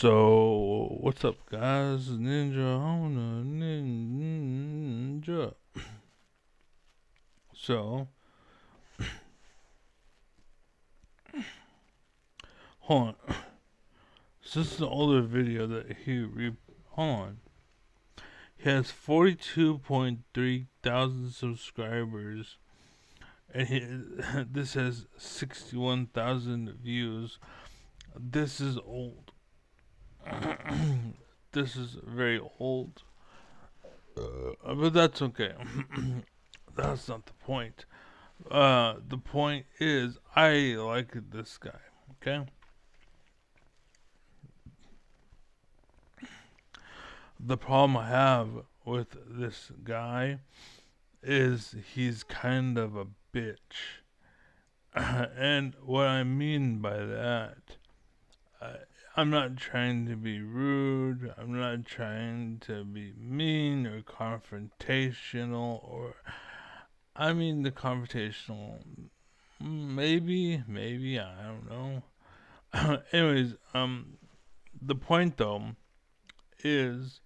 So, what's up, guys? Ninja on a ninja. So, hold on. So this is an older video that hold on. He has 42.3 thousand subscribers, and this has 61,000 views. This is old. This is very old. But that's okay. That's not the point. The point is, I like this guy. Okay. The problem I have with this guy is he's kind of a bitch. And what I mean by that, uh, I'm not trying to be rude, I'm not trying to be mean or confrontational, or I mean the confrontational, maybe, I don't know. Anyways, the point though is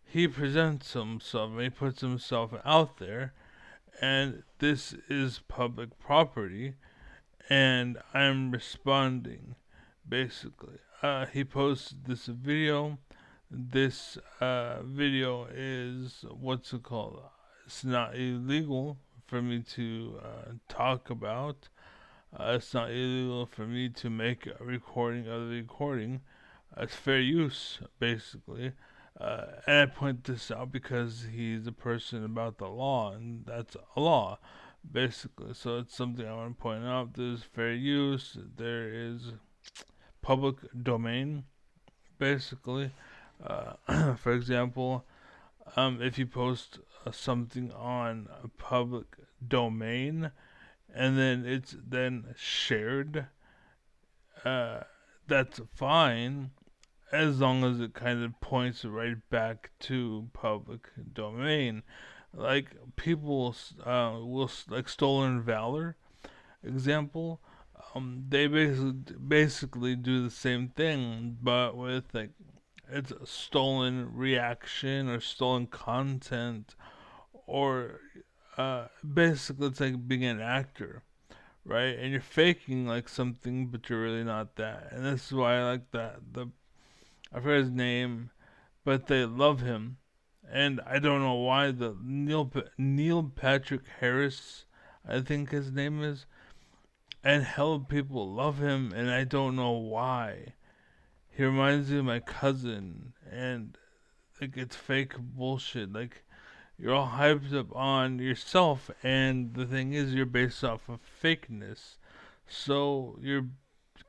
he presents himself, he puts himself out there, and this is public property, and I'm responding, basically. He posted this video. This video is, what's it called? It's not illegal for me to talk about. It's not illegal for me to make a recording of the recording. It's fair use, basically. And I point this out because he's a person about the law, and that's a law, basically. So it's something I want to point out. There's fair use, there is public domain, basically. For example, if you post something on a public domain and then it's then shared, uh, that's fine as long as it kind of points right back to public domain. Like people will like stolen valor example. They basically do the same thing, but with like it's a stolen reaction or stolen content, or basically it's like being an actor, right? And you're faking like something, but you're really not that. And this is why I like that. I forget his name, but they love him, and I don't know why. The Neil Patrick Harris, I think his name is, and hell, people love him, and I don't know why. He reminds me of my cousin, and like it's fake bullshit. Like you're all hyped up on yourself, and the thing is, you're based off of fakeness. So you're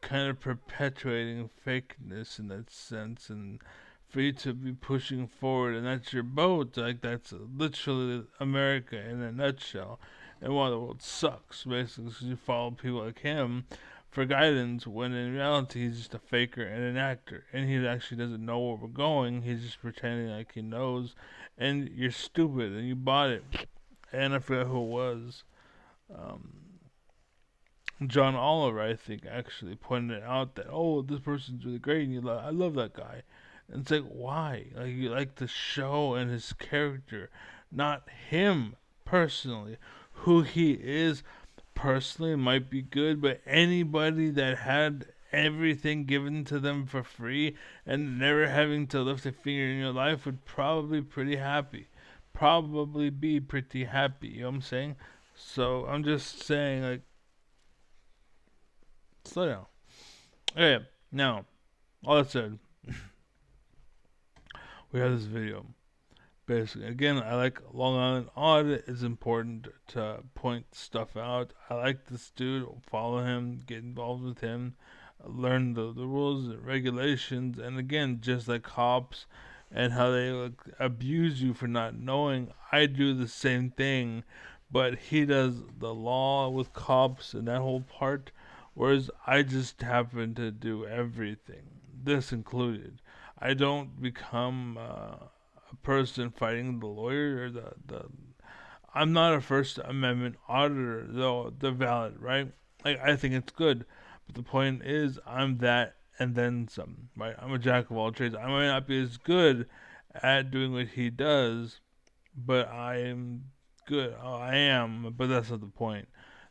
kind of perpetuating fakeness in that sense, and for you to be pushing forward, and that's your boat. Like that's literally America in a nutshell, and why the world sucks, basically, because you follow people like him for guidance, when in reality he's just a faker and an actor, and he actually doesn't know where we're going. He's just pretending like he knows, and you're stupid, and you bought it. And I forgot who it was. Um, John Oliver, I think, actually pointed out that, oh, this person's really great, and I love that guy. And it's like, why? Like you like the show and his character, not him personally. Who he is personally might be good, but anybody that had everything given to them for free and never having to lift a finger in your life would probably pretty happy. Probably be pretty happy, you know what I'm saying? So I'm just saying, like, slow down. Okay, now, all that said, we have this video. Basically, again, I like Long Island Audit. It's important to point stuff out. I like this dude. Follow him. Get involved with him. Learn the rules and regulations. And again, just like cops and how they like, abuse you for not knowing, I do the same thing. But he does the law with cops and that whole part, whereas I just happen to do everything, this included. I don't become a person fighting the lawyer or the I'm not a First Amendment auditor, though they're valid, right? Like I think it's good, but the point is I'm that and then some. Right? I'm a jack of all trades. I might not be as good at doing what he does, but I am good. Oh, I am, but that's not the point.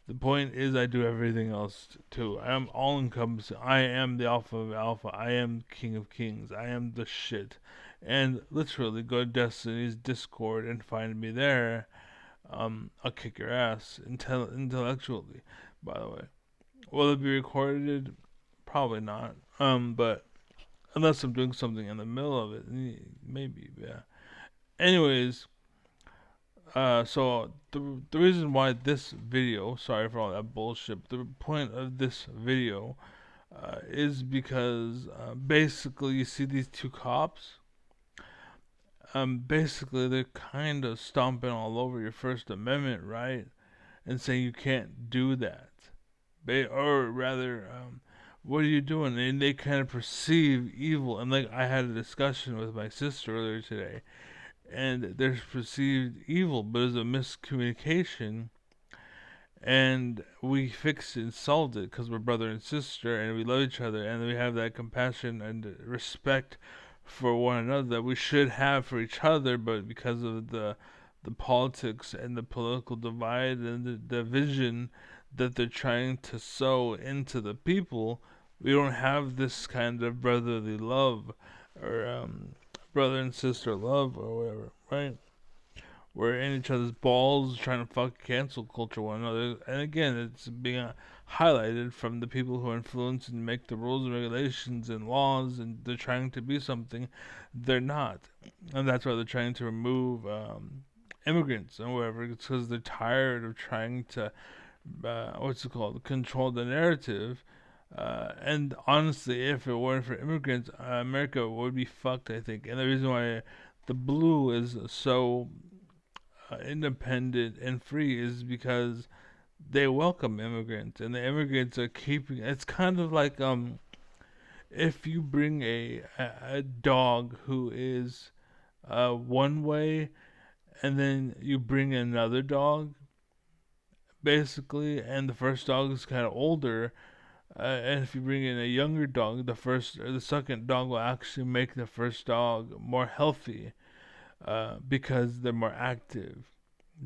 The point is, I do everything else too. I am all encompassing. I am the alpha of alpha. I am king of kings. I am the shit. And literally, go to Destiny's Discord and find me there. I'll kick your ass intellectually. By the way, will it be recorded? Probably not. But unless I'm doing something in the middle of it, maybe. Yeah. Anyways, so the reason why this video, sorry for all that bullshit, the point of this video is because basically you see these two cops. Basically they're kind of stomping all over your First Amendment, right? And saying you can't do that. Or rather, what are you doing? And they kind of perceive evil. And like I had a discussion with my sister earlier today, and there's perceived evil, but it's a miscommunication, and we fix it and solved it because we're brother and sister, and we love each other, and we have that compassion and respect for one another that we should have for each other, but because of the politics and the political divide and the division that they're trying to sow into the people, we don't have this kind of brotherly love or brother and sister love or whatever, right? We're in each other's balls trying to fuck cancel culture one another. And again, it's being highlighted from the people who influence and make the rules and regulations and laws, and they're trying to be something they're not. And that's why they're trying to remove immigrants and whatever. It's because they're tired of trying to, what's it called, control the narrative. And honestly, if it weren't for immigrants, America would be fucked, I think. And the reason why the blue is so independent and free is because they welcome immigrants, and the immigrants are keeping. It's kind of like if you bring a dog who is one way, and then you bring another dog, basically, and the first dog is kind of older. And if you bring in a younger dog, the first or the second dog will actually make the first dog more healthy because they're more active,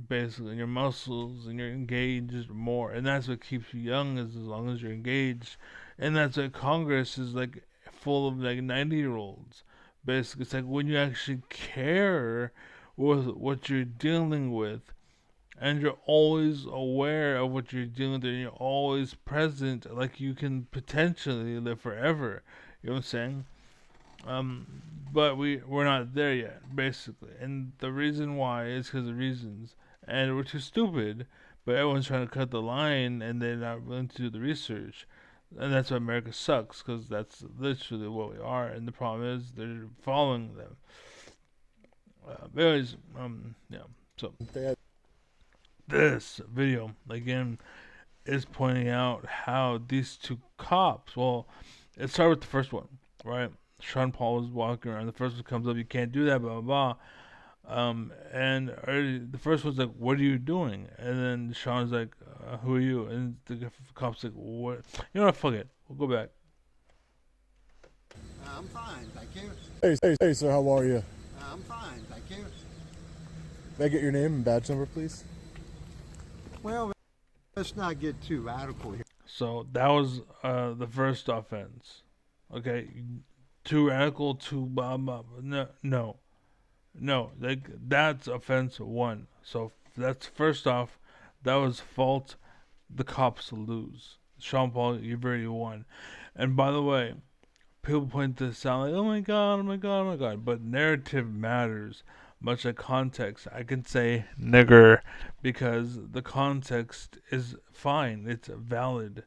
basically, and your muscles, and you're engaged more, and that's what keeps you young, is as long as you're engaged. And that's why Congress is like full of like 90-year-olds. Basically, it's like when you actually care with what you're dealing with, and you're always aware of what you're dealing with, and you're always present, like you can potentially live forever. You know what I'm saying? Um, but we're not there yet, basically, and the reason why is because of reasons, and we're too stupid. But everyone's trying to cut the line, and they're not willing to do the research, and that's why America sucks, because that's literally what we are. And the problem is they're following them. Anyways, yeah. So this video again is pointing out how these two cops. Well, it started with the first one, right? Sean Paul was walking around. The first one comes up, you can't do that, blah blah blah. And the first one's like, "What are you doing?" And then Sean's like, "Who are you?" And the cop's like, "What? You know what? Fuck it. We'll go back." I'm fine, thank you. Hey, sir, how are you? I'm fine, thank you. May I get your name and badge number, please? Well, let's not get too radical here. So that was the first offense. Okay, too radical, too blah blah. No. Like that's offense one. So that's first off, that was fault. The cops lose. Sean Paul, you've already won. And by the way, people point this out like, oh my god, oh my god, oh my god. But narrative matters, much like context. I can say nigger because the context is fine. It's valid.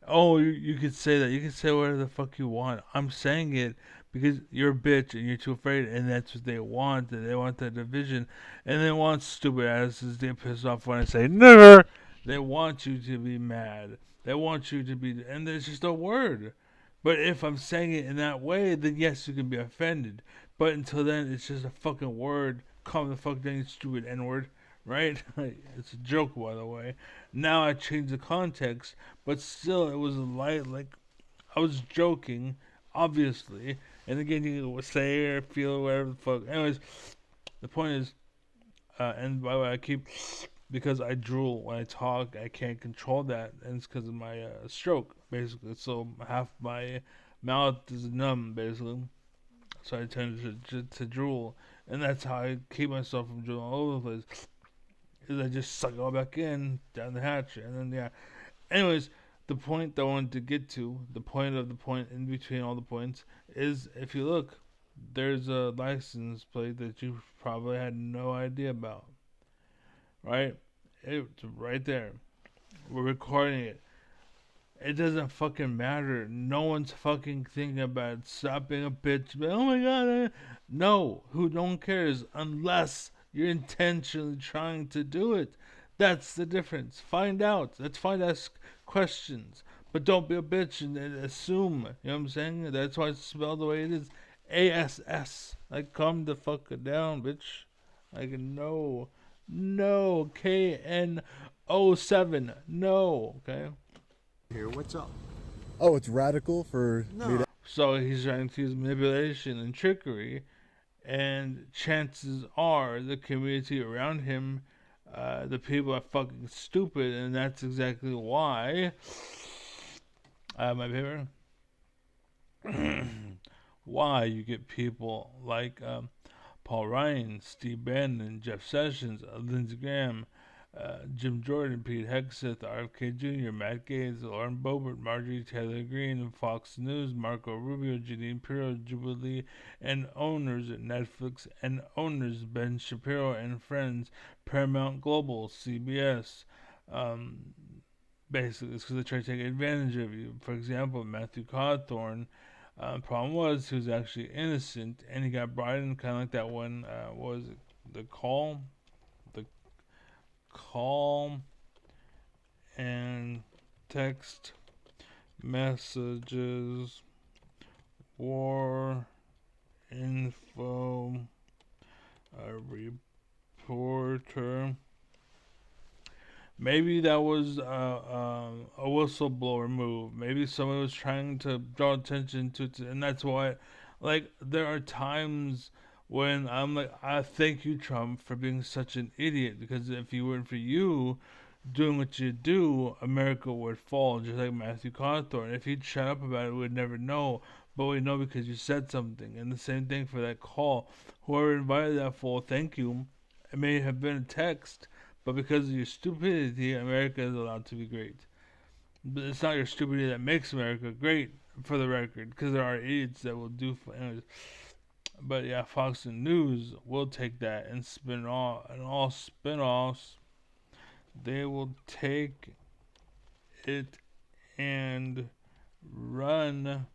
Oh, you could say that. You can say whatever the fuck you want. I'm saying it because you're a bitch and you're too afraid, and that's what they want. They want that division, and they want stupid asses to get pissed off when I say nigger. They want you to be mad. They want you to be, and there's just a word. But if I'm saying it in that way, then yes, you can be offended. But until then, it's just a fucking word. Calm the fuck down, you stupid N word. Right? It's a joke, by the way. Now I changed the context, but still, it was light. Like I was joking. obviously. And again, you can say or feel whatever the fuck. Anyways, the point is, and by the way, I keep because I drool when I talk. I can't control that, and it's because of my stroke, basically. So half my mouth is numb, basically. So I tend to drool, and that's how I keep myself from drooling all over the place. Is I just suck it all back in down the hatch, and then yeah. Anyways, the point that I wanted to get to, the point of the point in between all the points, is if you look, there's a license plate that you probably had no idea about, right? It's right there. We're recording it. It doesn't fucking matter. No one's fucking thinking about stop being a bitch. Oh my god. No, no one cares unless you're intentionally trying to do it. That's the difference. Find out. Let's find ask questions. But don't be a bitch and assume. You know what I'm saying? That's why it's spelled the way it is. ASS. Like, calm the fuck down, bitch. Like, no. No. KN07. No. Okay? Here, what's up? Oh, it's radical for me No, to. So he's trying to use manipulation and trickery, and chances are the community around him, the people are fucking stupid, and that's exactly why. I have my paper. Why you get people like Paul Ryan, Steve Bannon, Jeff Sessions, Lindsey Graham, Jim Jordan, Pete Hegseth, RFK Jr., Matt Gaetz, Lauren Boebert, Marjorie Taylor Greene, Fox News, Marco Rubio, Janine Pirro, Jubilee, and owners at Netflix, and owners Ben Shapiro and Friends, Paramount Global, CBS. Um, Basically, it's because they try to take advantage of you. For example, Matthew Cawthorn. Problem was he was actually innocent, and he got brought in kind of like that one. Was it the the call and text messages war info reporter. Maybe that was a whistleblower move. Maybe someone was trying to draw attention to it, and that's why. Like, there are times when I'm like, I thank you, Trump, for being such an idiot. Because if it weren't for you doing what you do, America would fall, just like Matthew Cawthorn. If he'd shut up about it, we'd never know. But we know because you said something. And the same thing for that call. Whoever invited that fool, thank you. It may have been a text, but because of your stupidity, America is allowed to be great. But it's not your stupidity that makes America great, for the record, because there are idiots that will do. Anyways. But yeah, Fox and News will take that and spin it off, and all spin-offs, they will take it and run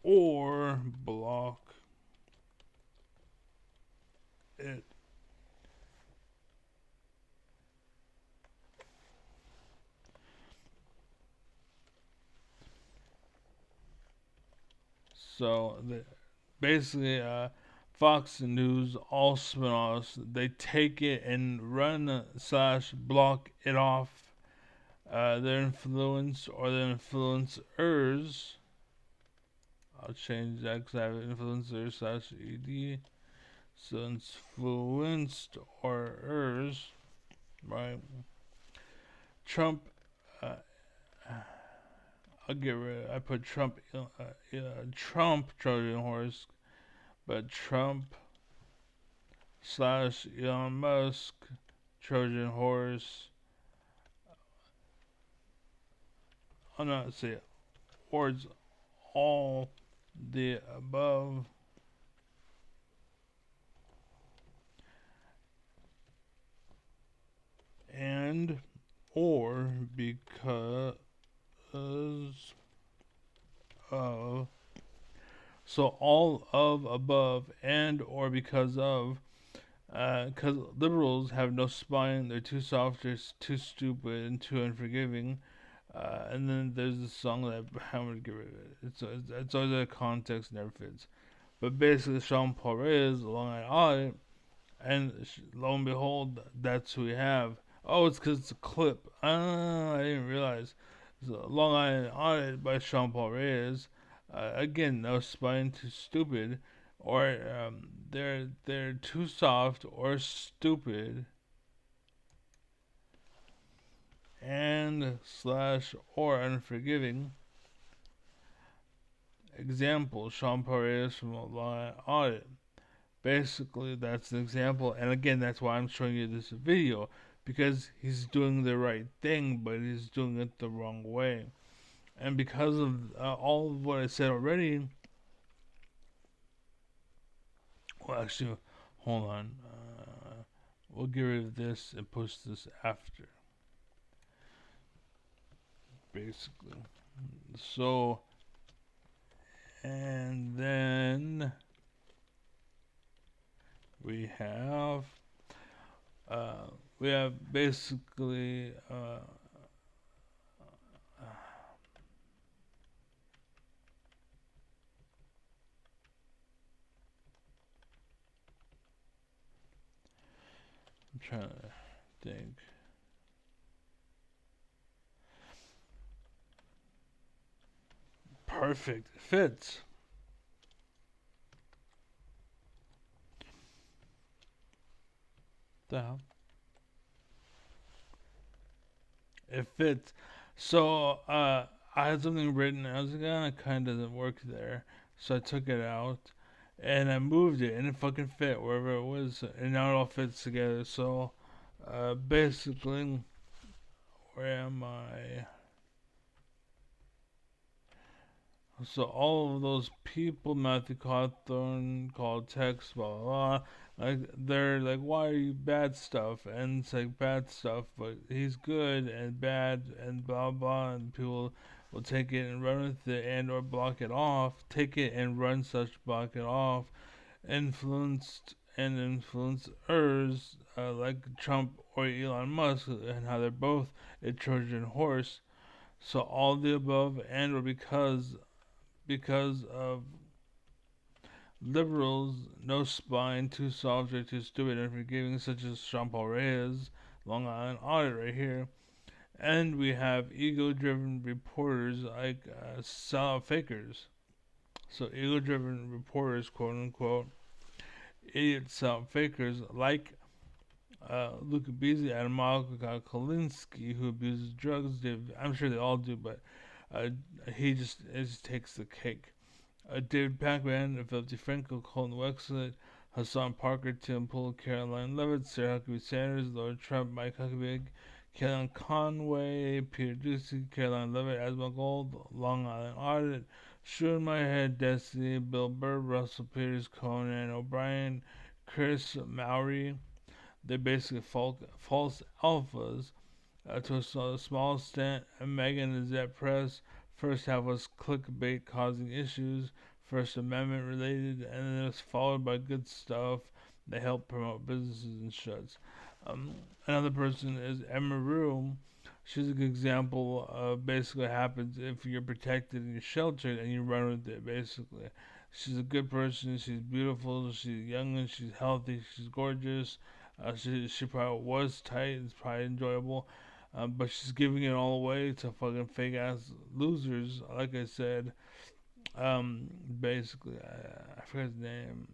or block it. So basically, Fox News, all spinoffs, they take it and run slash block it off. Their influence or their influencers. I'll change that because I have influencer slash ed. So influenced or ers, right? Trump. Uh, I'll get rid. I put Trump. Trump Trojan horse, but Trump slash Elon Musk Trojan horse. I'm not saying words. All the above. And or because of. So all of above and or because of. Because liberals have no spine, they're too soft, they're too stupid, and too unforgiving. And then there's the song that I'm gonna get rid of it. It's always a context, never fits. But basically, Sean Paul Reyes, Long Island Audit, and lo and behold, that's who we have. Oh, it's because it's a clip. I didn't realize. It's a Long Island Audit by Sean Paul Reyes. Again, no spine too stupid, or they're too soft or stupid, and slash or unforgiving. Example: Sean Paredes from a Law Audit. Basically, that's the example, and again, that's why I'm showing you this video, because he's doing the right thing, but he's doing it the wrong way. And because of all of what I said already, well, actually, hold on. We'll get rid of this and push this after, basically. So, and then we have uh, we have basically I'm trying to think. Perfect. It fits. The hell? It fits. So I had something written. I was like, ah, it kind of doesn't work there. So I took it out and I moved it, and it fucking fit wherever it was, and now it all fits together. So basically, where am I? So all of those people, Matthew Cawthorn, called text, blah blah blah, like they're like, why are you bad stuff? And it's like bad stuff, but he's good and bad and blah blah, and people will take it and run with it and or block it off, take it and run such block it off, influenced and influencers like Trump or Elon Musk, and how they're both a Trojan horse. So all the above and or because of liberals, no spine, too soft or too stupid and forgiving, such as Jean Paul Reyes, Long Island Audit right here. And we have ego driven reporters like sellout fakers. So, ego driven reporters, quote unquote, idiot sellout fakers like Luca Beasley and Monica Kolinsky, who abuses drugs. I'm sure they all do, but uh, he just takes the cake. David Pacman, Philip Franco, Colton Wexler, Hassan Parker, Tim Pool, Caroline Levitt, Sarah Huckabee Sanders, Lord Trump, Mike Huckabee, Kellyanne Conway, Peter Doocy, Caroline Levitt, Asma Gold, Long Island Audit, Shoe in My Head, Destiny, Bill Burr, Russell Peters, Conan O'Brien, Chris Mowry. They're basically false alphas to a small extent. Megan is at press. First half was clickbait causing issues, First Amendment related, and then it was followed by good stuff that helped promote businesses and shuts. Another person is Emma Rue. She's a good example of basically what happens if you're protected and you're sheltered and you run with it, basically. She's a good person. She's beautiful. She's young and she's healthy. She's gorgeous. She probably was tight. It's probably enjoyable. But she's giving it all away to fucking fake ass losers. Like I said, basically, I forget his name.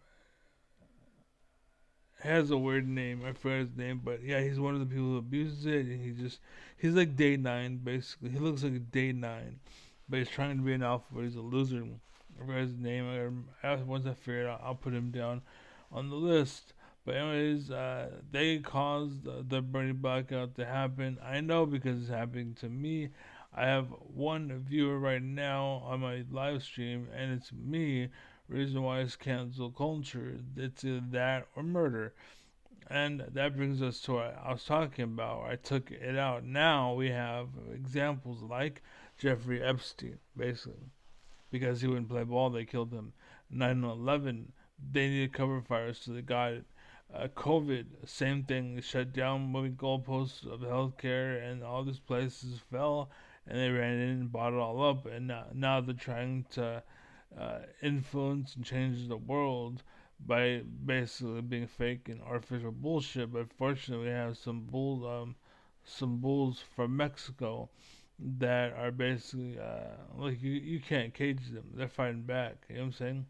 Has a weird name. I forget his name, but yeah, he's one of the people who abuses it, and he's like day nine basically. He looks like a day nine, but he's trying to be an alpha, but he's a loser. I forget his name. Once I figure it out, I'll put him down on the list. But anyways, they caused the Bernie blackout to happen. I know because it's happening to me. I have one viewer right now on my live stream, and it's me. Reason why it's cancel culture. It's either that or murder. And that brings us to what I was talking about. I took it out. Now we have examples like Jeffrey Epstein, basically. Because he wouldn't play ball, they killed him. 9/11, they needed cover fires, so they got it. COVID, same thing. They shut down moving goalposts of healthcare, and all these places fell, and they ran in and bought it all up. And now they're trying to influence and change the world by basically being fake and artificial bullshit. But fortunately, we have some bulls from Mexico that are basically like you can't cage them. They're fighting back. You know what I'm saying?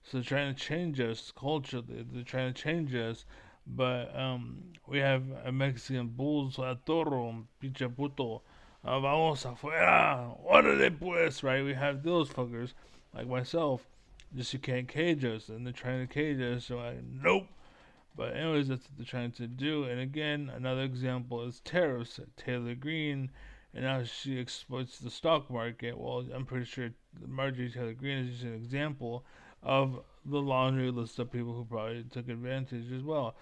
So they're trying to change us culturally. They're trying to change us, but we have a Mexican bulls a toro, pinche puto. Vamos afuera, órale pues, right? We have those fuckers like myself. Just you can't cage us, and they're trying to cage us. So I nope. But anyways, that's what they're trying to do. And again, another example is tariffs. Taylor Greene, and how she exploits the stock market. Well, I'm pretty sure Marjorie Taylor Greene is just an example of the laundry list of people who probably took advantage as well.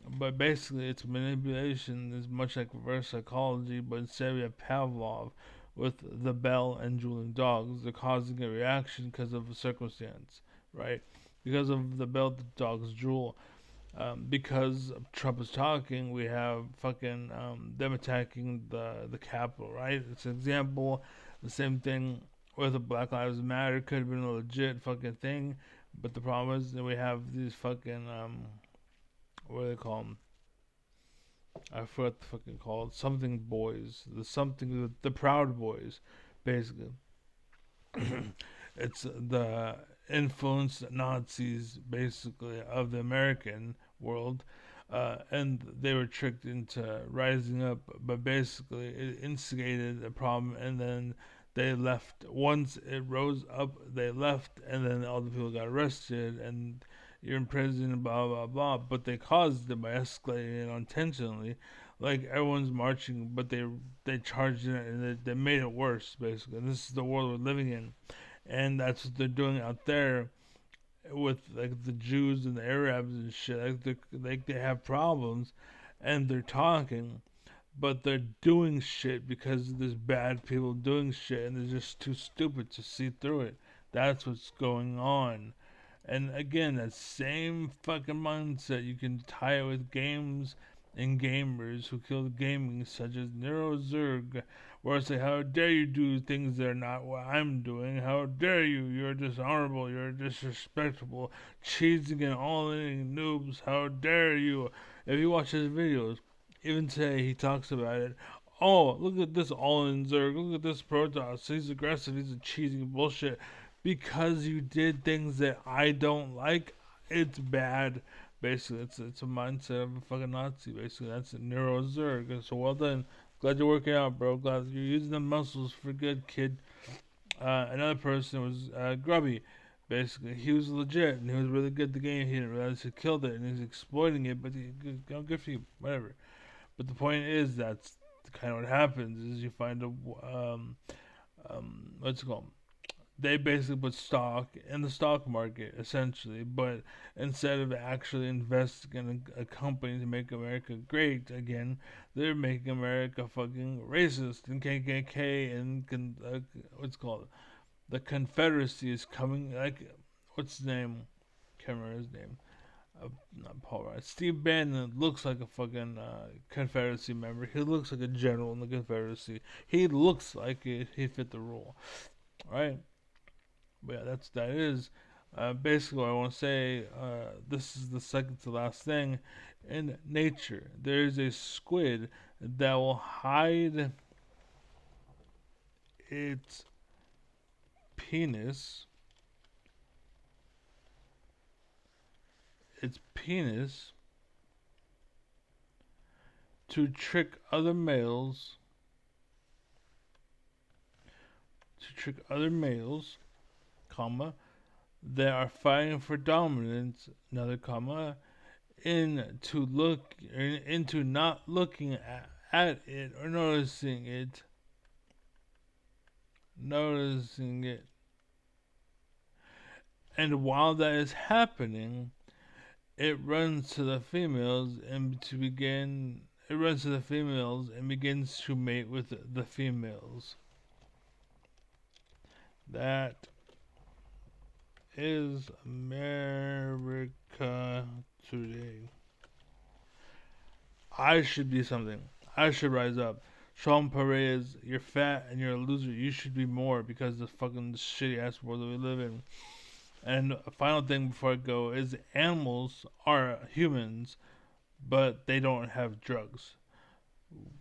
But basically, it's manipulation is much like reverse psychology, but instead we have Pavlov with the bell and drooling dogs. They're causing a reaction because of a circumstance, right? Because of the bell, the dogs drool. Because Trump is talking, we have fucking them attacking the Capitol, right? It's an example. The same thing with the Black Lives Matter could have been a legit fucking thing, but the problem is that we have these fucking what do they call them? I forgot what the fucking called something boys. The Proud Boys, basically. It's the influenced Nazis, basically, of the American world, and they were tricked into rising up. But basically, it instigated a problem, and then they left. Once it rose up, they left, and then all the people got arrested, and you're in prison, blah blah blah. But they caused it by escalating it intentionally. Like everyone's marching, but they charged it and they made it worse. Basically, and this is the world we're living in, and that's what they're doing out there with like the Jews and the Arabs and shit. They have problems, and they're talking, but they're doing shit because there's bad people doing shit, and they're just too stupid to see through it. That's what's going on. And again, that same fucking mindset, you can tie it with games and gamers who killed gaming, such as Nero Zerg, where it's like, how dare you do things that are not what I'm doing? How dare you? You're dishonorable. You're disrespectful. Cheesing and all-in noobs. How dare you? If you watch his videos, even today he talks about it. Oh, look at this all-in Zerg. Look at this Protoss. He's aggressive. He's a cheesy bullshit because you did things that I don't like, it's bad. Basically, it's a mindset of a fucking Nazi. Basically, that's a Nero Zerg. So well done. Glad you're working out, bro. Glad you're using the muscles for good, kid. Another person was Grubby. Basically, he was legit and he was really good at the game. He didn't realize he killed it and he's exploiting it. But good for you, whatever. But the point is that's kind of what happens is you find a what's it called, they basically put stock in the stock market essentially, but instead of actually investing in a company to make America great again, they're making America fucking racist and KKK and what's it called, the Confederacy is coming. Like what's his name? Can't remember his name. Not Paul Wright. Steve Bannon looks like a fucking Confederacy member. He looks like a general in the Confederacy. He looks like he fit the role, right? But yeah, that is basically what I want to say. This is the second to last thing. In nature, there is a squid that will hide its penis, its penis, to trick other males, comma, that are fighting for dominance, another comma, into not looking at it or noticing it. And while that is happening, it runs to the females and to begin. It runs to the females and begins to mate with the females. That is America today. I should be something. I should rise up. Sean Perez, you're fat and you're a loser. You should be more because of the fucking shitty ass world that we live in. And a final thing before I go is animals are humans, but they don't have drugs.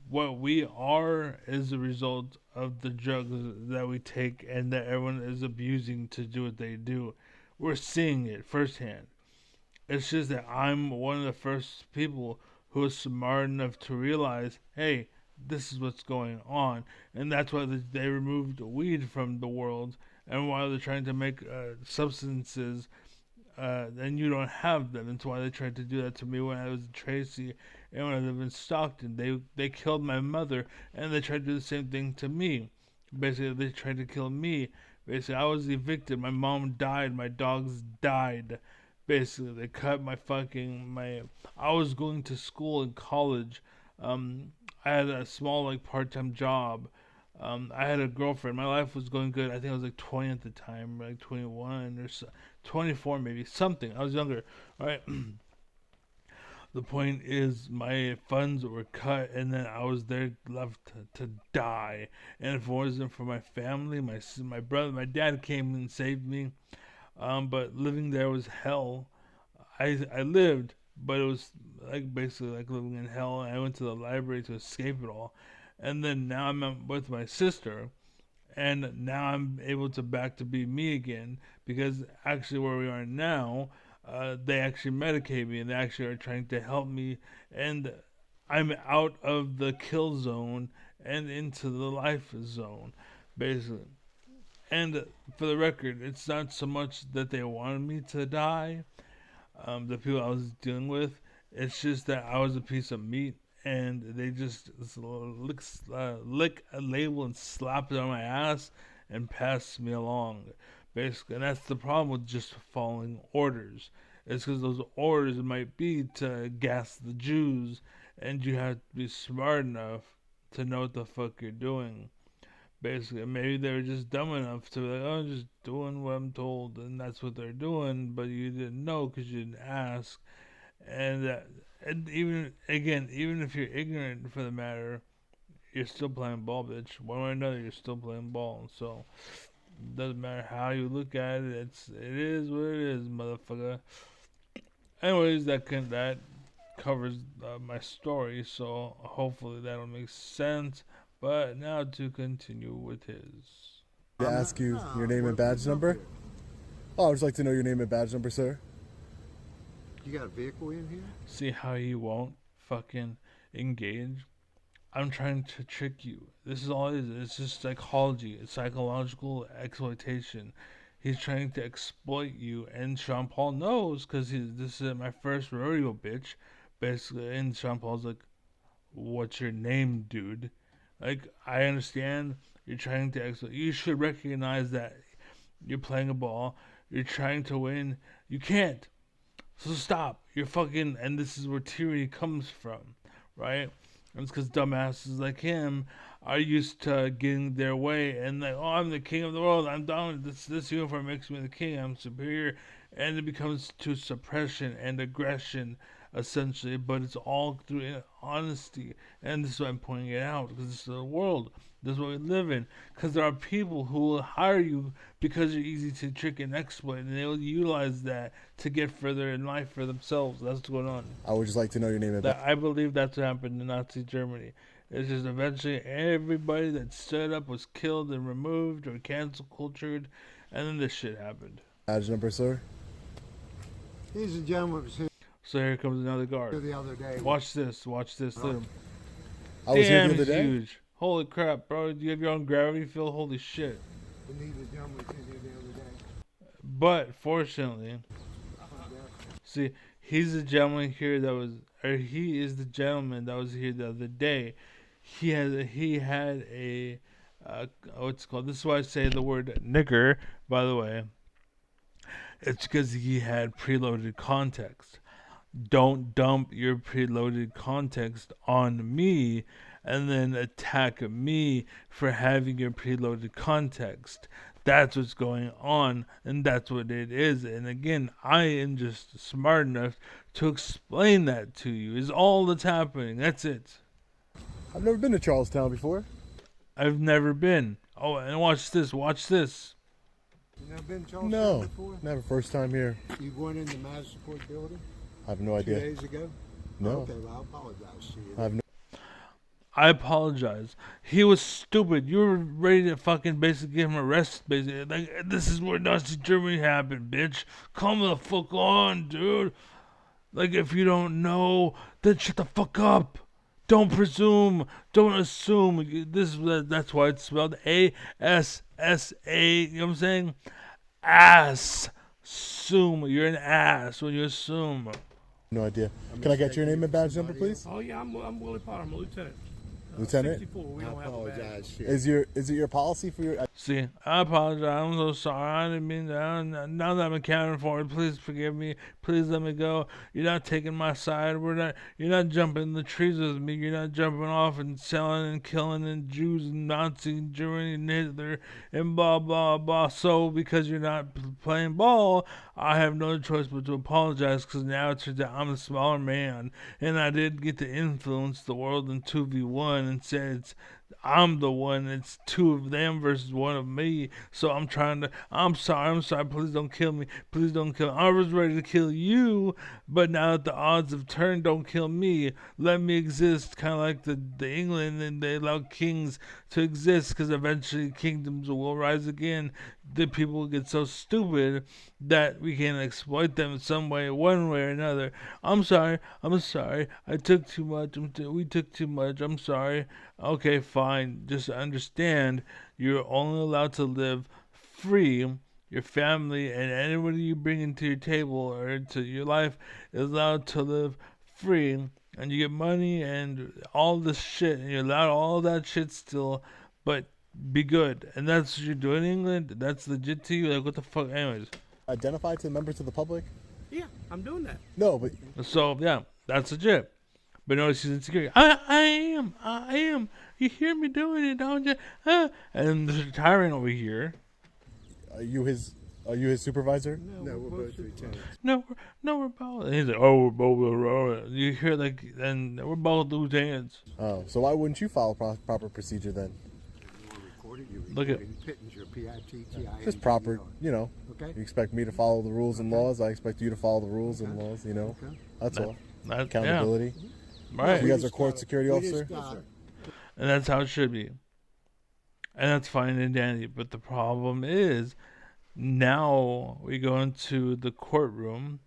What we are is a result of the drugs that we take and that everyone is abusing to do what they do. We're seeing it firsthand. It's just that I'm one of the first people who was smart enough to realize, hey, this is what's going on, and that's why they removed weed from the world, and why they're trying to make substances and you don't have them. That's why they tried to do that to me when I was in Tracy and when I lived in Stockton. They killed my mother, and they tried to do the same thing to me. Basically, they tried to kill me. Basically, I was evicted. My mom died. My dogs died. Basically, they cut my fucking my. I was going to school in college. I had a small like part-time job. I had a girlfriend. My life was going good. I think I was like 20 at the time, like 21 or so, 24 maybe, something. I was younger. All right. The point is, my funds were cut, and then I was there left to die. And if it wasn't for my family, my brother, my dad came and saved me. But living there was hell. I lived, but it was like basically like living in hell. I went to the library to escape it all, and then now I'm with my sister, and now I'm able to back to be me again because actually where we are now, they actually medicate me and they actually are trying to help me, and I'm out of the kill zone and into the life zone, basically. And for the record, it's not so much that they wanted me to die, the people I was dealing with. It's just that I was a piece of meat, and they just lick a label and slap it on my ass and pass me along, basically. And that's the problem with just following orders. It's because those orders might be to gas the Jews, and you have to be smart enough to know what the fuck you're doing. Basically, maybe they were just dumb enough to be like, "Oh, I'm just doing what I'm told," and that's what they're doing. But you didn't know because you didn't ask. And even again, even if you're ignorant for the matter, you're still playing ball, bitch. One way or another, you're still playing ball. So it doesn't matter how you look at it. It is what it is, motherfucker. Anyways, that covers my story. So hopefully that'll make sense. But now to continue with his. To ask you your name and badge number? Oh, I would just like to know your name and badge number, sir. You got a vehicle in here? See how he won't fucking engage? I'm trying to trick you. This is all it is. It's just psychology. It's psychological exploitation. He's trying to exploit you, and Sean Paul knows because this is my first rodeo, bitch. Basically, and Sean Paul's like, "What's your name, dude?" Like, I understand you're trying to exploit. You should recognize that you're playing a ball. You're trying to win. You can't. So stop. You're fucking. And this is where tyranny comes from, right? And it's because dumbasses like him are used to getting their way and like, oh, I'm the king of the world. I'm down. This uniform makes me the king. I'm superior, and it becomes to suppression and aggression, essentially. But it's all through honesty, and this is why I'm pointing it out because this is the world. This is what we live in. Because there are people who will hire you because you're easy to trick and exploit, and they will utilize that to get further in life for themselves. That's what's going on. I would just like to know your name and badge. That I believe that's what happened in Nazi Germany. It's just eventually everybody that stood up was killed and removed or cancel cultured, and then this shit happened. Badge number, sir. He's a gentleman who was here So here comes another guard. the other day. Watch this. Watch this. Look. I was here Damn, the other it's day. huge. Holy crap, bro. Do you have your own gravity field? Holy shit. And he's a gentleman who was here the other day. But fortunately, see, he's the gentleman here that was, or he is the gentleman that was here the other day. He had a what's it called? This is why I say the word nigger. By the way, it's because he had preloaded context. Don't dump your preloaded context on me and then attack me for having your preloaded context. That's what's going on, and that's what it is. And again, I am just smart enough to explain that to you. Is all that's happening. That's it. I've never been to Charlestown before. I've never been. Oh, and watch this. Watch this. You never been to Charlestown No, before? never. First time here. You went in the Madison Court building I have no 2 idea. days ago? No. Okay, well, I apologize to you. I have no. I apologize. He was stupid. You were ready to fucking basically get him arrested. Basically, like this is where Nazi Germany happened, bitch. Come the fuck on, dude. Like if you don't know, then shut the fuck up. Don't presume. Don't assume. That's why it's spelled ASSA. You know what I'm saying? Ass. Assume. You're an ass when you assume. No idea. Can I get your name and badge number, please? Oh yeah, I'm Willie Potter. I'm a lieutenant. Lieutenant? 64. We I don't have a badge. apologize. Is it your policy for your? See, I apologize. I'm so sorry. I didn't mean that. Now that I'm accounting for it, please forgive me. Please let me go. You're not taking my side. You're not jumping in the trees with me. You're not jumping off and selling and killing and Jews and Nazi and Germany and Hitler and blah blah blah. So because you're not playing ball, I have no choice but to apologize because now it turns out I'm a smaller man and I did get to influence the world in 2v1 and say I'm the one. It's two of them versus one of me. So I'm trying to. I'm sorry. Please don't kill me. Please don't kill me. I was ready to kill you, but now that the odds have turned, don't kill me. Let me exist, kind of like the England, and they allow kings to exist because eventually kingdoms will rise again. The people get so stupid that we can exploit them in some way, one way or another. I'm sorry. I took too much. We took too much. I'm sorry. Okay, fine. Just understand you're only allowed to live free. Your family and anybody you bring into your table or into your life is allowed to live free. And you get money and all this shit, and you're allowed all that shit still, but be good. And that's what you're doing in England? That's legit to you? Like, what the fuck? Anyways. Identify to members of the public? Yeah, I'm doing that. No, but So, yeah, that's legit. But notice he's insecure. I am. You hear me doing it, don't you? And there's a tyrant over here. are you his supervisor? No, we're both lieutenants. No, we're both. And he's like, oh, we're both. You hear like, and we're both lieutenants. Oh, so why wouldn't you follow proper procedure then? You're recorded. You're Look at- recording Pittons. You're P-I-T-T-I-N-G-E-R. Just proper, you know. Okay. You expect me to follow the rules and laws. I expect you to follow the rules and laws. You know, Okay. that's all. That, Accountability. Yeah, right. You guys are court security officer? And that's how it should be. And that's fine and dandy. But the problem is, now we go into the courtroom,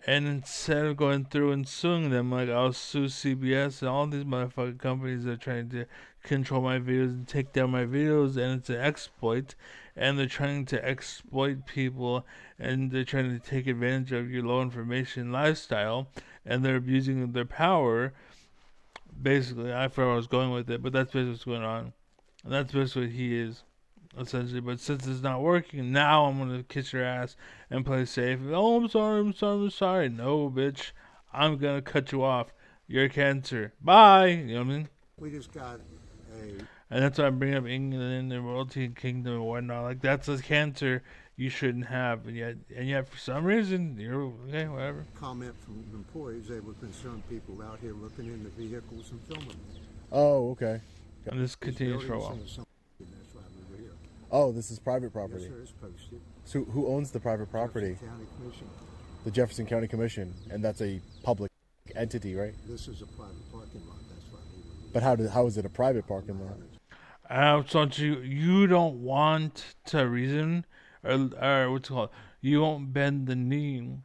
and instead of going through and suing them, like I'll sue CBS and all these motherfucking companies that are trying to control my videos and take down my videos, and it's an exploit, and they're trying to exploit people, and they're trying to take advantage of your low information lifestyle, and they're abusing their power. Basically, I forgot where I was going with it, but that's basically what's going on. And that's basically what he is, essentially. But since it's not working, now I'm going to kiss your ass and play safe. Oh, I'm sorry. No, bitch. I'm going to cut you off. You're cancer. Bye. You know what I mean? We just got a And that's why I bring up England and the royalty and kingdom and whatnot. Like, that's a cancer you shouldn't have. And yet for some reason, you're okay, whatever. comment from employees. They were concerned people out here looking in the vehicles and filming them. Oh, okay. And this continues for a while. Buildings and some- That's why we were here. Oh, this is private Yes, property. sir. It's posted. So who owns the private property? Jefferson County Commission. The Jefferson County Commission, and that's a public entity, right? This is a private parking lot. That's why we were here. But how is it a private parking lot? So you don't want to reason, or what's it called? You won't bend the knee.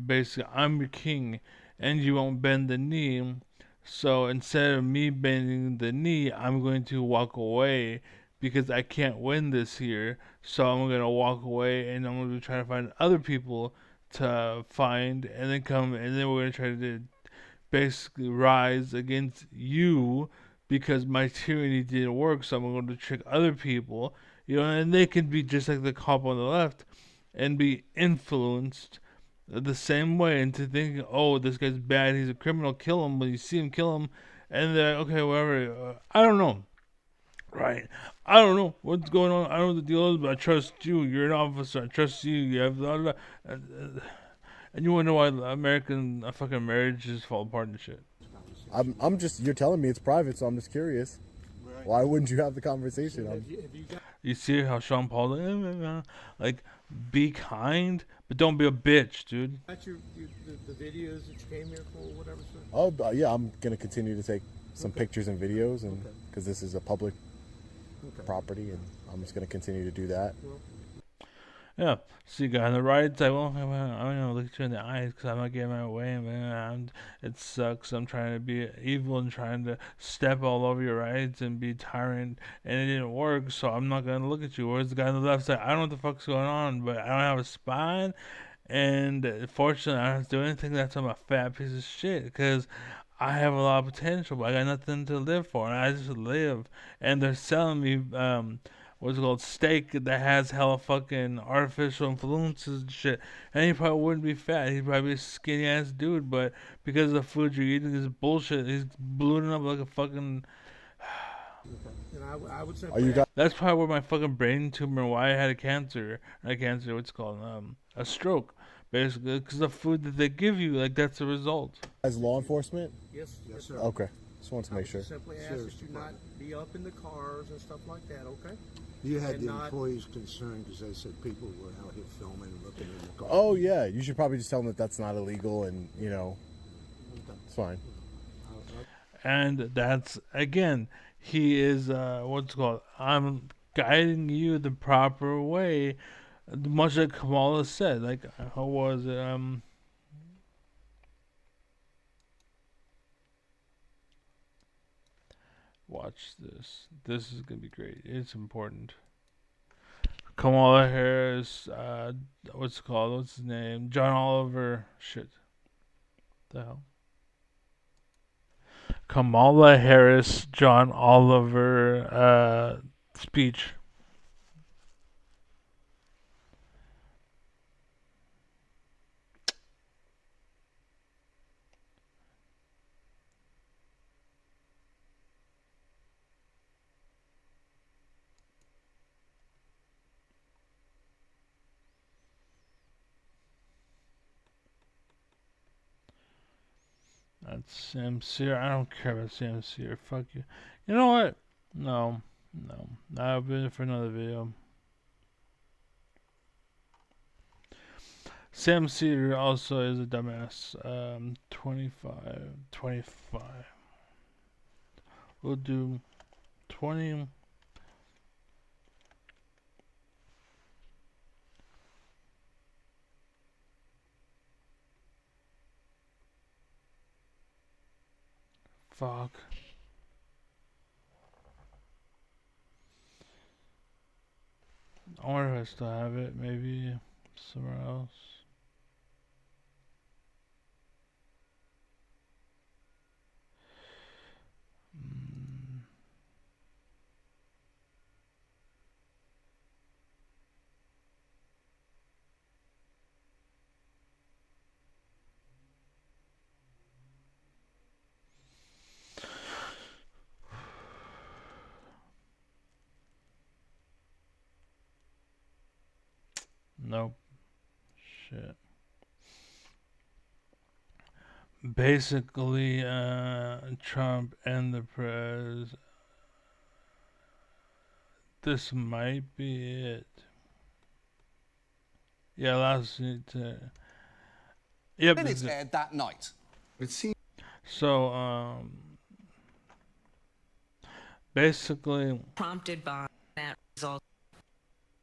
Basically, I'm your king, and you won't bend the knee. So instead of me bending the knee, I'm going to walk away because I can't win this here. So I'm gonna walk away, and I'm gonna try to find other people to find, and then come, and then we're gonna try to basically rise against you because my tyranny didn't work. So I'm going to trick other people, and they can be just like the cop on the left and be influenced the same way into thinking, oh, this guy's bad, he's a criminal, kill him. When you see him, kill him, and they're like, okay, whatever. I don't know. Right. I don't know what's going on. I don't know what the deal is, but I trust you. You're an officer. I trust you. You have blah, blah, blah. And you wonder why American fucking marriages fall apart and shit. I'm just, you're telling me it's private, so I'm just curious. Why wouldn't you have the conversation? You see how Sean Paul like be kind, but don't be a bitch, dude. That's the videos that you came here for, whatever. Sir? Oh, yeah, I'm gonna continue to take some Okay. pictures and videos, and Okay. because this is a public Okay. property, and I'm just going to continue to do that. Well, Yeah. So you got on the right side. Well, I'm gonna look at you in the eyes because I'm not getting my way, man. It sucks. I'm trying to be evil and trying to step all over your rights and be tyrant, and it didn't work. So I'm not gonna look at you. Where's the guy on the left side? I don't know what the fuck's going on, but I don't have a spine. And fortunately, I don't have to do anything. That's I'm a fat piece of shit because I have a lot of potential, but I got nothing to live for, and I just live. And they're selling me what's it called, steak that has hella fucking artificial influences and shit. And he probably wouldn't be fat. He'd probably be a skinny ass dude, but because of the food you're eating is bullshit, he's ballooning up like a fucking. And I would Are you simply guys That's probably where my fucking brain tumor, why I had a cancer, not cancer, what's it called, a stroke, basically, because the food that they give you, like that's the result. law enforcement? yes, yes, sir. sir. Okay, just wanted to I make would sure. just simply ask Sheriff's that you not be up in the cars and stuff like that. Okay. You had And the not- employees concerned because they said people were out here filming and looking in the car. Oh yeah, you should probably just tell them that that's not illegal, and it's fine. And that's, again, he is, what's it called, I'm guiding you the proper way, much like Kamala said, like, how was it, watch this. This is gonna be great. It's important. Kamala Harris, what's it called? What's his name? John Oliver. Shit. The hell? Kamala Harris, John Oliver, speech. That's Sam Sear. I don't care about Sam Sear. Fuck you. You know what? No. No. I'll be in for another video. Sam Cedar also is a dumbass. 25. 25. We'll do 20. Fuck. I wonder if I still have it. Maybe somewhere else. Mm. Nope. Shit. Basically, Trump and the press. This might be it. Yeah, last to. Yep. Minutes aired that night. It seems So, basically, prompted by that result.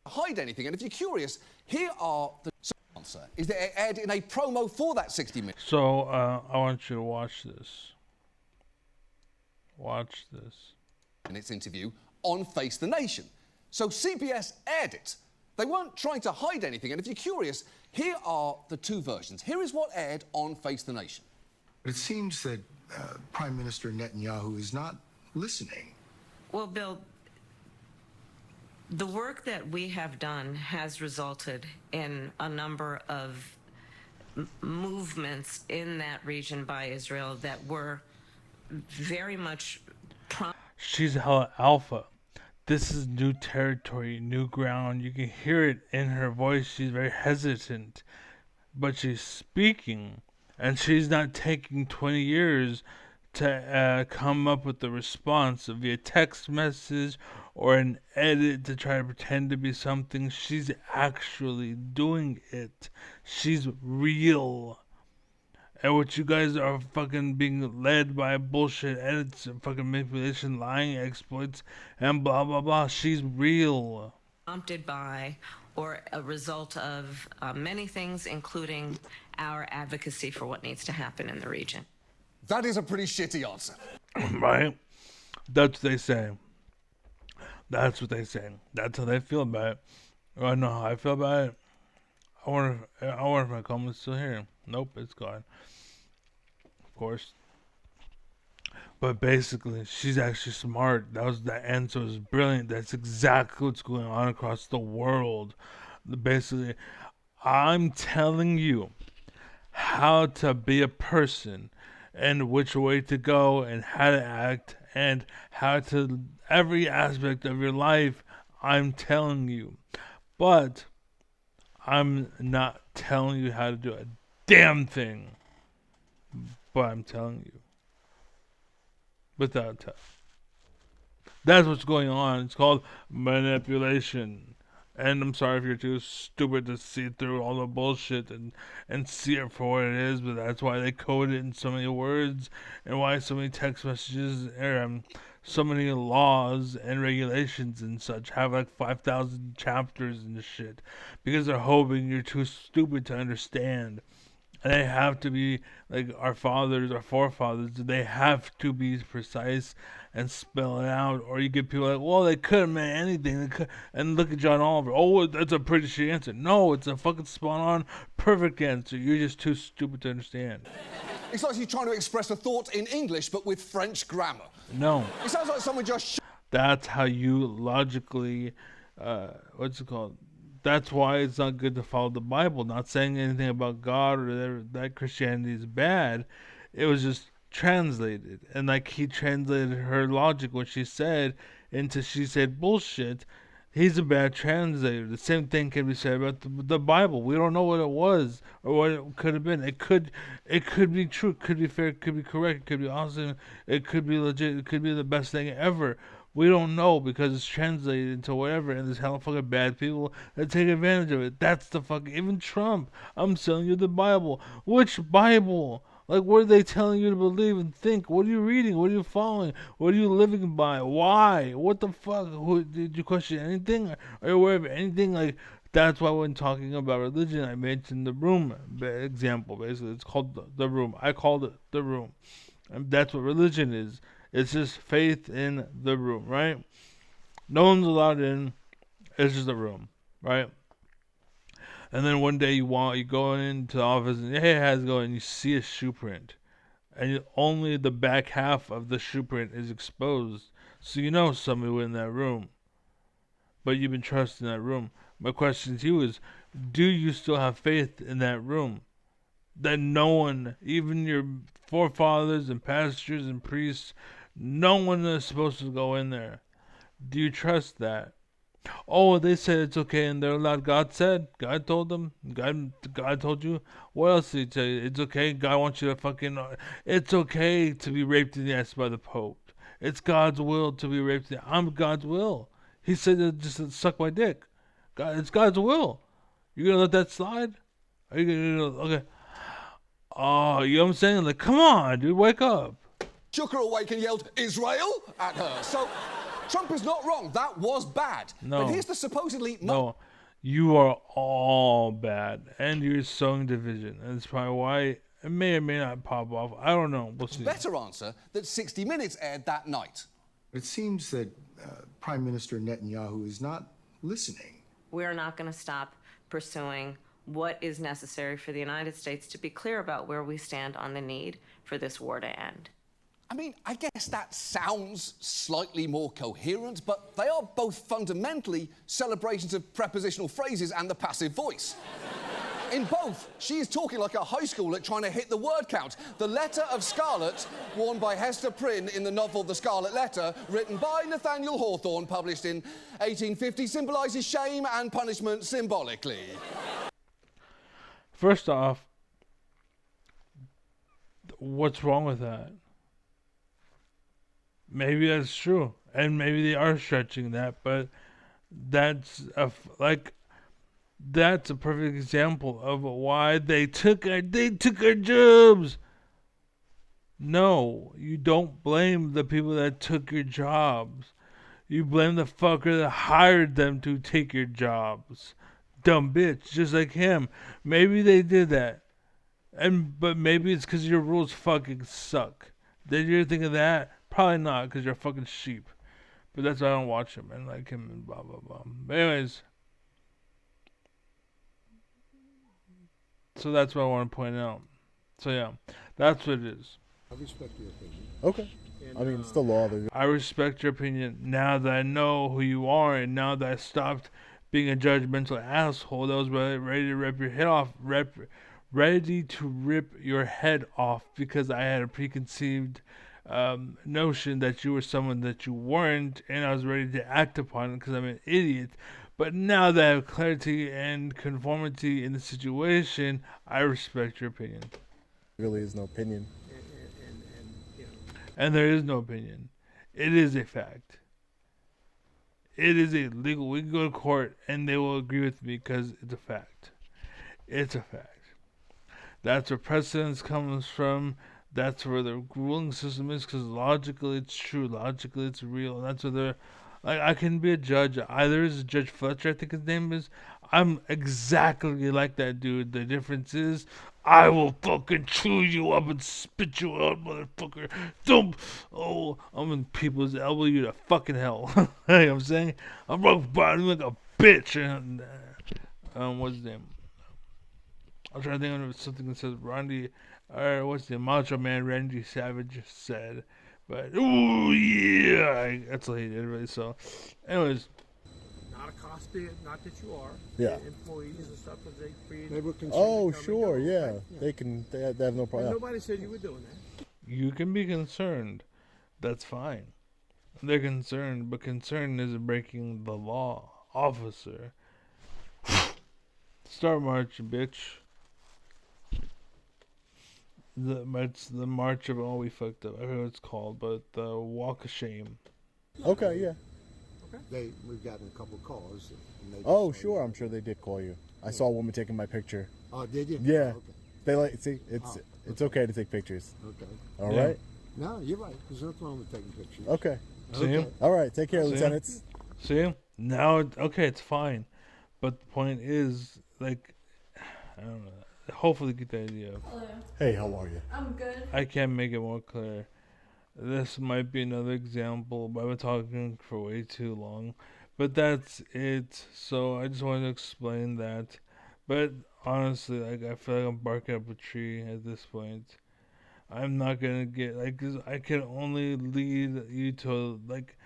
Hide anything, and if you're curious, here are the answer. Is that it aired in a promo for that 60 minutes. so I want you to watch this. Watch this. Minutes interview on Face the Nation. So CBS aired it. They weren't trying to hide anything, and if you're curious, here are the two versions. Here is what aired on Face the Nation. But it seems that Prime Minister Netanyahu is not listening. Well, Bill, the work that we have done has resulted in a number of movements in that region by Israel that were very much She's hella alpha. This is new territory, new ground. You can hear it in her voice. She's very hesitant, but she's speaking, and she's not taking 20 years to come up with the response via text message or an edit to try to pretend to be something. She's actually doing it. She's real. And what you guys are fucking being led by bullshit edits and fucking manipulation, lying, exploits, and blah blah blah. She's real. Prompted by or a result of many things, including our advocacy for what needs to happen in the region. That is a pretty shitty answer. Right? That's what they say. That's what they say. That's how they feel about it. I know how I feel about it. I wonder if my comment's still here. Nope, it's gone. Of course. But basically, she's actually smart. That answer was brilliant. That's exactly what's going on across the world. Basically, I'm telling you how to be a person and which way to go and how to act and how to every aspect of your life. I'm telling you. But I'm not telling you how to do a damn thing. But I'm telling you. Without tell. That's what's going on. It's called manipulation. And I'm sorry if you're too stupid to see through all the bullshit and see it for what it is, but that's why they code it in so many words and why so many text messages and so many laws and regulations and such have like 5,000 chapters and shit. Because they're hoping you're too stupid to understand. And they have to be like our fathers, our forefathers. They have to be precise and spell it out, or you get people like, well, they could have meant anything. They could, and look at John Oliver. Oh, that's a pretty shit answer. No, it's a fucking spot on, perfect answer. You're just too stupid to understand. It's like you're trying to express a thought in English, but with French grammar. No, It sounds like someone just that's how you logically, what's it called? That's why it's not good to follow the Bible. Not saying anything about God or that Christianity is bad. It was just translated. And like he translated her logic, what she said, into she said bullshit. He's a bad translator. The same thing can be said about the Bible. We don't know what it was or what it could have been. It could be true. It could be fair. It could be correct. It could be awesome. It could be legit. It could be the best thing ever. We don't know because it's translated into whatever, and there's hella fucking bad people that take advantage of it. That's the fucking even Trump. I'm selling you the Bible. Which Bible? Like, what are they telling you to believe and think? What are you reading? What are you following? What are you living by? Why? What the fuck? Did you question anything? Are you aware of anything? Like, that's why when talking about religion, I mentioned the room example. Basically, it's called the room. I called it the room, and that's what religion is. It's just faith in the room, right? No one's allowed in. It's just a room, right? And then one day you go into the office and hey, how's it going? And you see a shoe print, and only the back half of the shoe print is exposed, so you know somebody was in that room. But you've been trusting that room. My question to you is, do you still have faith in that room? That no one, even your forefathers and pastors and priests, no one is supposed to go in there. Do you trust that? Oh, they said it's okay and they're allowed. God said. God told them. God told you. What else did he tell you? It's okay. God wants you to fucking. It's okay to be raped in the ass by the Pope. It's God's will to be raped. I'm God's will. He said to just suck my dick. God, it's God's will. You gonna let that slide? Are you gonna okay? Oh, you know what I'm saying? Like, come on, dude, wake up. shook her awake and yelled, Israel, at her. So Trump is not wrong. That was bad. No. But here's the supposedly... No, you are all bad, and you're sowing division. And that's probably why it may or may not pop off. I don't know. We'll see. better answer that 60 Minutes aired that night. It seems that Prime Minister Netanyahu is not listening. We are not going to stop pursuing what is necessary for the United States to be clear about where we stand on the need for this war to end. I mean, I guess that sounds slightly more coherent, but they are both fundamentally celebrations of prepositional phrases and the passive voice. In both, she is talking like a high schooler trying to hit the word count. The letter of scarlet, worn by Hester Prynne in the novel The Scarlet Letter, written by Nathaniel Hawthorne, published in 1850, symbolises shame and punishment symbolically. First off, what's wrong with that? Maybe that's true, and maybe they are stretching that, but that's like That's a perfect example of why they took our jobs. No, you don't blame the people that took your jobs. You blame the fucker that hired them to take your jobs. Dumb bitch, just like him. Maybe they did that. But maybe it's because your rules fucking suck. Did you think of that? Probably not, because you're a fucking sheep. But that's why I don't watch him and like him and blah blah blah. But anyways, so that's what I want to point out. So yeah, that's what it is. I respect your opinion. Okay. And, I mean, it's the law. I respect your opinion now that I know who you are, and now that I stopped being a judgmental asshole that was ready to rip your head off, ready to rip your head off because I had a preconceived notion that you were someone that you weren't, and I was ready to act upon it because I'm an idiot. But now that I have clarity and conformity in the situation, I respect your opinion. Really is no opinion. and you know, And there is no opinion. It is a fact. It is a legal. We can go to court and they will agree with me because it's a fact. It's a fact. That's where precedence comes from. That's where the ruling system is because logically it's true. Logically it's real. That's where they're. Like, I can be a judge. Either is Judge Fletcher, I think his name is. I'm exactly like that dude. The difference is, I will fucking chew you up and spit you out, motherfucker. Don't. Oh, I'm in people's elbow you to fucking hell. You know what I'm saying? I'm rock bottom like a bitch. And, what's his name? I'm trying to think of something that says Randy, or what's the Macho Man Randy Savage said. But, ooh, yeah, that's what he did, really. So, anyways, not accosted, not that you are. Yeah. Employees and stuff, because they create. They were concerned. Oh, to come and sure, go, yeah. right? They can. They have no And problem. nobody said you were doing that. you can be concerned. That's fine. They're concerned, but concern isn't breaking the law. Officer. Start marching, bitch. It's the march of we fucked up. I don't know what it's called, but the walk of shame. Okay, yeah. We've gotten a couple calls. And they Oh, just- sure. I'm sure they did call you. I saw a woman taking my picture. Oh, did you? Yeah. Oh, okay. They like see. Oh, It's okay to take pictures. Okay. All Yeah. right. No, you're right. There's nothing wrong with taking pictures. Okay. See? All right. Take care, See? lieutenants. See? Now, okay, it's fine. But the point is, like, I don't know. Hopefully, get the idea. Hello. Hey, how are you? I'm good. I can't make it more clear. This might be another example, but I've been talking for way too long. But that's it. So I just wanted to explain that. But honestly, like, I feel like I'm barking up a tree at this point. I'm not gonna get like 'cause I can only lead you to like.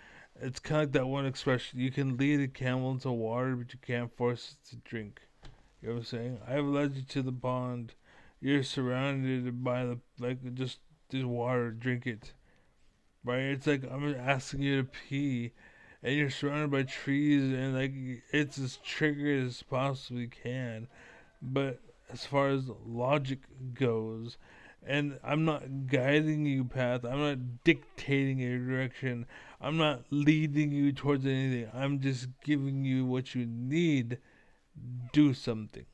It's kind of like that one expression: you can lead a camel into water, but you can't force it to drink. You know what I'm saying? I've led you to the pond. You're surrounded by the like just water. Drink it, right? It's like I'm asking you to pee, and you're surrounded by trees, and like it's as triggered as possibly can. But as far as logic goes, and I'm not guiding you path. I'm not dictating your direction. I'm not leading you towards anything. I'm just giving you what you need. Do something.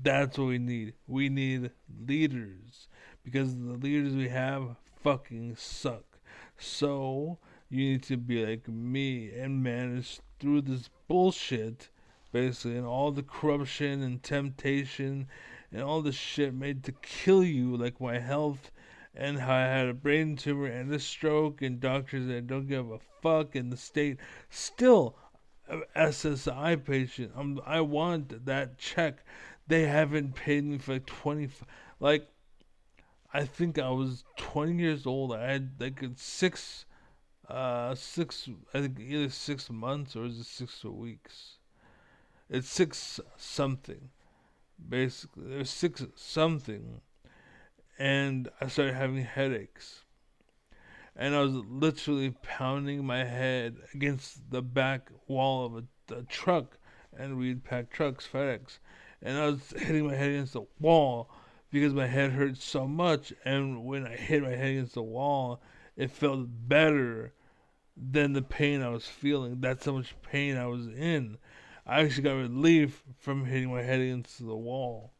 That's what we need. We need leaders because the leaders we have fucking suck. So you need to be like me and manage through this bullshit, basically, and all the corruption and temptation and all the shit made to kill you, like my health and how I had a brain tumor and a stroke and doctors that don't give a fuck in the state still SSI patient. I want that check. They haven't paid me for like 20. Like, I think I was 20 years old. I had like six. I think either 6 months or is it 6 weeks? It's six something. Basically, there's six something, and I started having headaches. And I was literally pounding my head against the back wall of a truck, and we'd pack trucks, FedEx, and I was hitting my head against the wall because my head hurt so much. And when I hit my head against the wall, it felt better than the pain I was feeling. That's how much pain I was in. I actually got relief from hitting my head against the wall.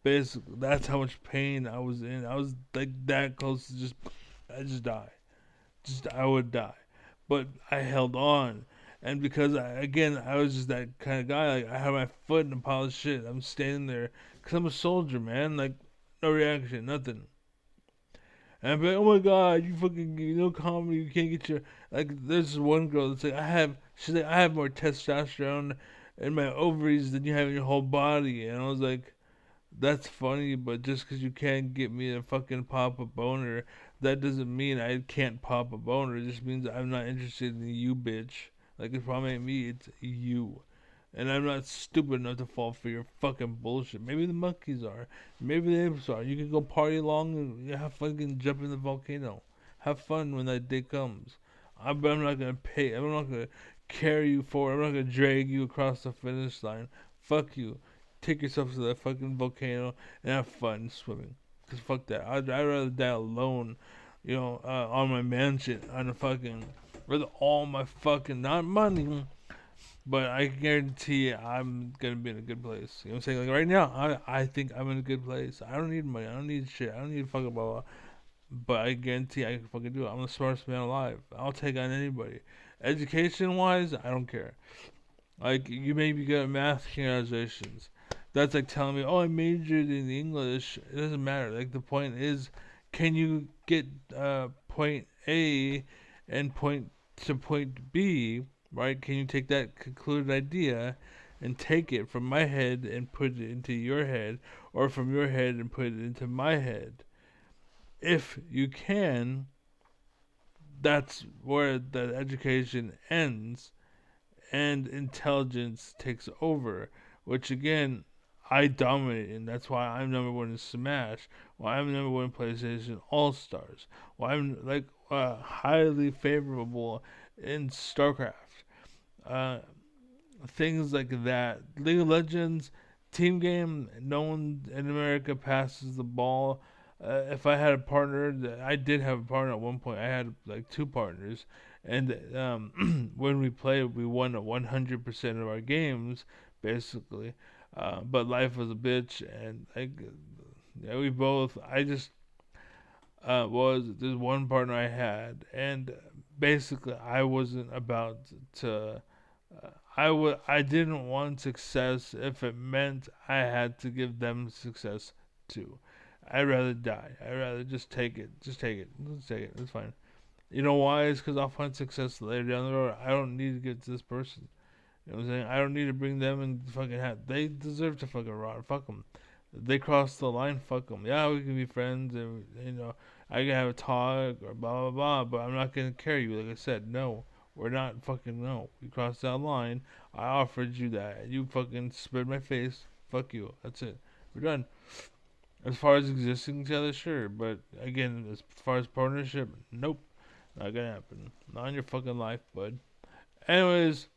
Basically, that's how much pain I was in. I was like that close to I just die. I would die. But I held on. And because I was just that kind of guy. Like I had my foot in a pile of shit. I'm standing there because I'm a soldier, man. Like no reaction, nothing. And I'd be like, oh my god, you fucking, no comedy, you can't get your, like, there's this one girl that's like, she's like, I have more testosterone in my ovaries than you have in your whole body. And I was like, that's funny, but just because you can't get me to fucking pop a boner, that doesn't mean I can't pop a boner. It just means I'm not interested in you, bitch. Like, it probably ain't me, it's you. And I'm not stupid enough to fall for your fucking bullshit. Maybe the monkeys are. Maybe the apes are. You can go party along and have fun and jump in the volcano. Have fun when that day comes. But I'm not gonna pay. I'm not gonna carry you forward. I'm not gonna drag you across the finish line. Fuck you. Take yourself to that fucking volcano and have fun swimming. Cause fuck that. I'd rather die alone, on my mansion on a fucking with all my fucking not money. But I guarantee I'm gonna be in a good place. You know what I'm saying? Like right now, I think I'm in a good place. I don't need money. I don't need shit. I don't need fucking blah blah. But I guarantee I can fucking do it. I'm the smartest man alive. I'll take on anybody. Education wise, I don't care. Like you may be good at math, congratulations. That's like telling me, oh, I majored in English. It doesn't matter. Like the point is, can you get point A and point to point B, right? Can you take that concluded idea and take it from my head and put it into your head, or from your head and put it into my head? If you can, that's where the education ends and intelligence takes over, which again, I dominate in. That's why I'm number one in Smash. Why I'm number one in PlayStation All Stars. Why I'm like highly favorable in StarCraft. Uh, Things like that. League of Legends team game. No one in America passes the ball. If I had a partner, I did have a partner at one point. I had like two partners, and when we played, we won 100% of our games, basically. But life was a bitch, and like, yeah, we both. I just was this one partner I had, and basically, I wasn't about to. I didn't want success if it meant I had to give them success too. I'd rather die. I'd rather just take it. Just take it. Just take it. It's fine. You know why? It's because I'll find success later down the road. I don't need to get to this person. You know what I'm saying? I don't need to bring them and fucking have. They deserve to fucking rot. Fuck them. They crossed the line. Fuck them. Yeah, we can be friends and I can have a talk or blah blah blah. But I'm not gonna carry you. Like I said, no. We're not fucking no. We crossed that line. I offered you that. You fucking spit in my face. Fuck you. That's it. We're done. As far as existing together, sure. But again, as far as partnership, nope. Not gonna happen. Not in your fucking life, bud. Anyways,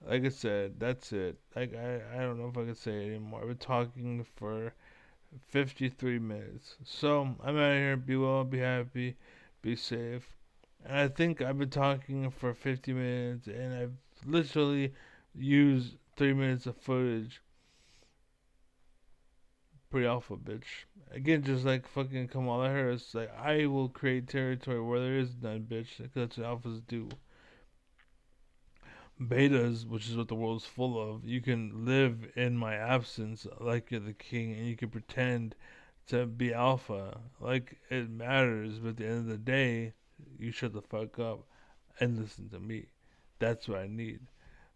like I said, that's it. Like I don't know if I can say it anymore. I've been talking for 53 minutes. So I'm out of here. Be well, be happy, be safe. And I think I've been talking for 50 minutes and I've literally used 3 minutes of footage. Pretty alpha, bitch. Again, just like fucking Kamala Harris, like, I will create territory where there is none, bitch. Because that's what alphas do. Betas, which is what the world's full of, you can live in my absence like you're the king and you can pretend to be alpha. Like, it matters, but at the end of the day, you shut the fuck up and listen to me. That's what I need,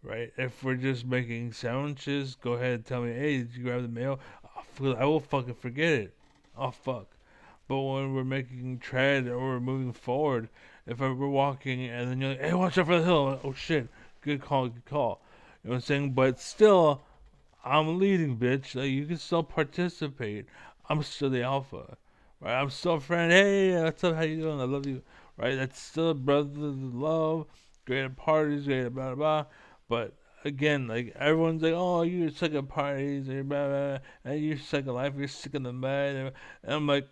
right? If we're just making sandwiches, go ahead and tell me, hey, did you grab the mail? I will fucking forget it. Oh, fuck. But when we're making tread or we're moving forward, if we're walking and then you're like, hey, watch out for the hill. Oh, shit. Good call, good call. You know what I'm saying? But still, I'm leading, bitch. Like, you can still participate. I'm still the alpha, right? I'm still a friend. Hey, what's up? How you doing? I love you, right? That's still brotherly love. Great at parties, great at blah, blah, blah. But again, like, everyone's like, oh, you're sick of parties, and blah, blah, blah, and you're sick of life, you're sick of the mud. And I'm like,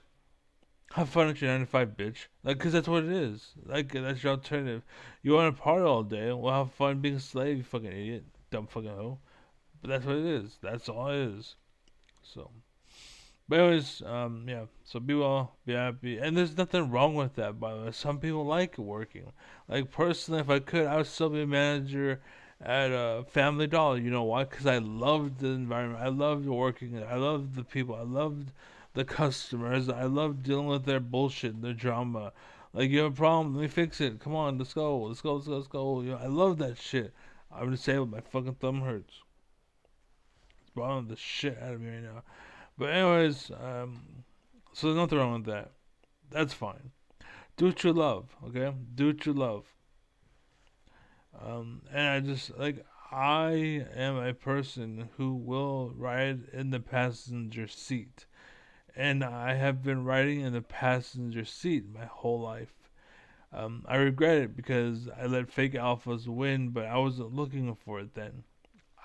have fun at your 9 to 5, bitch. Like, cause that's what it is. Like, that's your alternative. You want to party all day? Well, have fun being a slave, you fucking idiot. dumb fucking hoe. But that's what it is. That's all it is. So, but anyways, yeah. So be well, be happy, and there's nothing wrong with that. By the way, some people like working. Like personally, if I could, I would still be a manager at a Family Dollar. You know why? Because I loved the environment. I loved working. I loved the people. I loved the customers. I loved dealing with their bullshit, their drama. Like you have a problem, let me fix it. Come on, let's go, let's go, let's go, let's go. You know, I love that shit. I'm gonna say it, my fucking thumb hurts. It's bothering the shit out of me right now. But anyways, so there's nothing wrong with that. That's fine. Do what you love, okay? Do what you love. And I just like I am a person who will ride in the passenger seat, and I have been riding in the passenger seat my whole life. I regret it because I let fake alphas win, but I wasn't looking for it then.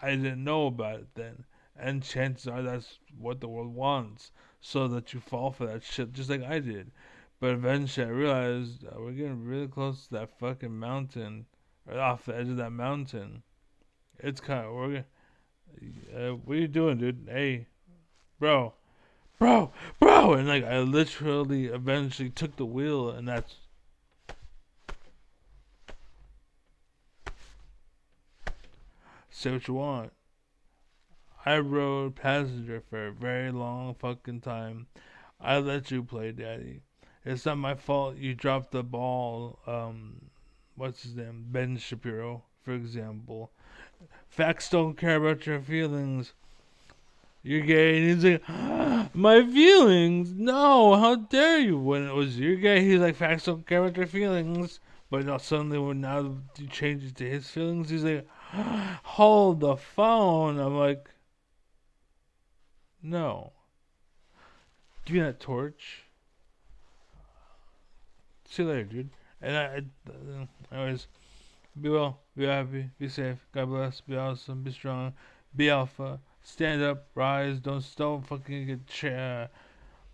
I didn't know about it then. And chances are that's what the world wants, so that you fall for that shit just like I did. But eventually I realized we're getting really close to that fucking mountain, right off the edge of that mountain. It's kind of, what are you doing, dude? Hey, bro, bro. And like, I literally eventually took the wheel, and that's, say what you want. I rode passenger for a very long fucking time. I let you play daddy. It's not my fault you dropped the ball. What's his name? Ben Shapiro, for example. Facts don't care about your feelings. You're gay. And he's like, my feelings? No, how dare you? When it was your gay, he's like, facts don't care about your feelings. But now suddenly when now you change it to his feelings, he's like, hold the phone. I'm like, no. Give me that torch. See you later, dude. And anyways, be well, be happy, be safe. God bless. Be awesome. Be strong. Be alpha. Stand up. Rise. Don't fucking get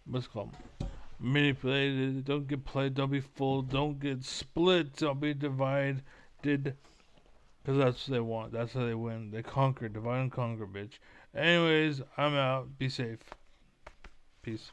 what's it called, manipulated. Don't get played. Don't be fooled. Don't get split. Don't be divided. Because that's what they want. That's how they win. They conquer. Divide and conquer, bitch. Anyways, I'm out. Be safe. Peace.